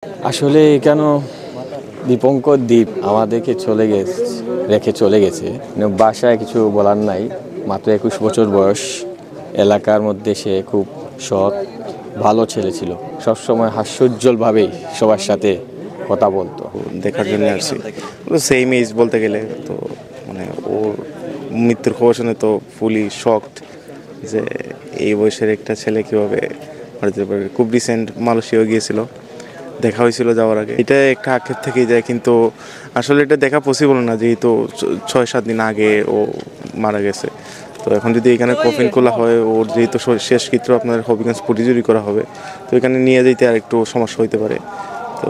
আসলে কেন দীপঙ্কর দ্বীপ আমাদেরকে রেখে চলে গেছে, বাসায় কিছু বলার নাই। মাত্র 21 বছর বয়স, এলাকার মধ্যে সে খুব সৎ ভালো ছেলে ছিল, সবসময় হাস্যোজ্জ্বলভাবেই সবার সাথে কথা বলতো। দেখার জন্য আসছি, সেম এজ বলতে গেলে তো, মানে ওর মৃত্যুর খবর শুনে তো ফুলি শকড যে এই বয়সের একটা ছেলে কীভাবে মারা যেতে পারে। খুব রিসেন্ট মালয়েশিয়া গিয়েছিল, দেখা হয়েছিল যাওয়ার আগে। এটা একটা আক্ষেপ থেকেই যায়, কিন্তু আসলে এটা দেখা পসিবল না, যেহেতু 6-7 দিন আগে ও মারা গেছে। তো এখন যদি এখানে কফিন খোলা হয়, ওর যেহেতু শেষকৃত্য আপনার হবিগঞ্জ পটিজুরি করা হবে, তো এখানে নিয়ে যেতে আর একটু সমস্যা হইতে পারে। তো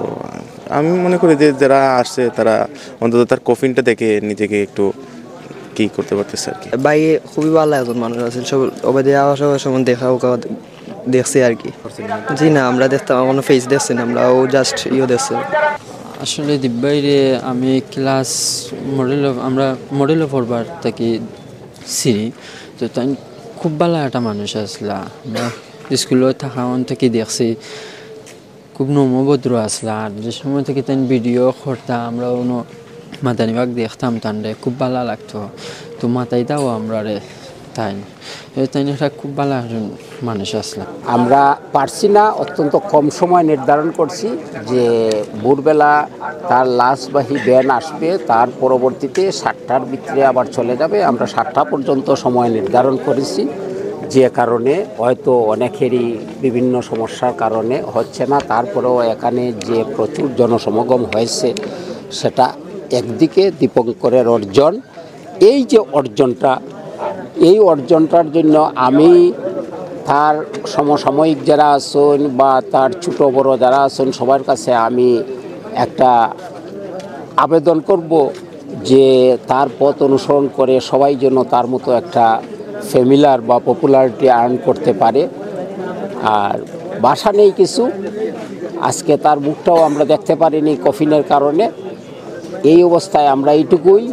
আমি মনে করি যে যারা আসছে তারা অন্তত তার কফিনটা দেখে নিজেকে একটু কি করতে পারতেছে আর কি। ভাই খুবই ভালো একজন মানুষ আছে, সব ওবাদে আসার সময় দেখা ওকে দেখছি আর কি। জি না, আমরা দেখতাম, কোনো ফেস দেখছি না আমরা, ও জাস্ট দেখছি। আসলে দিব্যাইরে আমি ক্লাস আমরা মডেল পড়বার থাকি সিরি, তো তাই খুব ভালো একটা মানুষ আসলা। আমরা স্কুলে থাকা থেকে দেখছি খুব নম্রভদ্র আসলা। আর যে সময় থেকে তাই ভিডিও করতাম, আমরা অন্য মাদানিবাগ দেখতাম, তান্ডে খুব ভালো লাগতো। তো মাথায় দাও আমরা রে তাই তাই একটা খুব ভালো একজন মানুষ আসলাম। আমরা পারছি না, অত্যন্ত কম সময় নির্ধারণ করছি যে ভোরবেলা তার লাশবাহী ভ্যান আসবে, তার পরবর্তীতে 7টার ভিতরে আবার চলে যাবে। আমরা 7টা পর্যন্ত সময় নির্ধারণ করেছি, যে কারণে হয়তো অনেকেরই বিভিন্ন সমস্যার কারণে হচ্ছে না। তারপরেও এখানে যে প্রচুর জনসমাগম হয়েছে, সেটা একদিকে দীপঙ্করের অর্জন। এই যে অর্জনটা, এই অর্জনটার জন্য আমি তার সমসাময়িক যারা আছেন বা তার ছোটো বড়ো যারা আছেন, সবার কাছে আমি একটা আবেদন করব যে তার পথ অনুসরণ করে সবাই যেন তার মতো একটা ফ্যামিলার বা পপুলারিটি আর্ন করতে পারে। আর বাসা নেই কিছু, আজকে তার মুখটাও আমরা দেখতে পারিনি কফিনের কারণে। এই অবস্থায় আমরা এইটুকুই।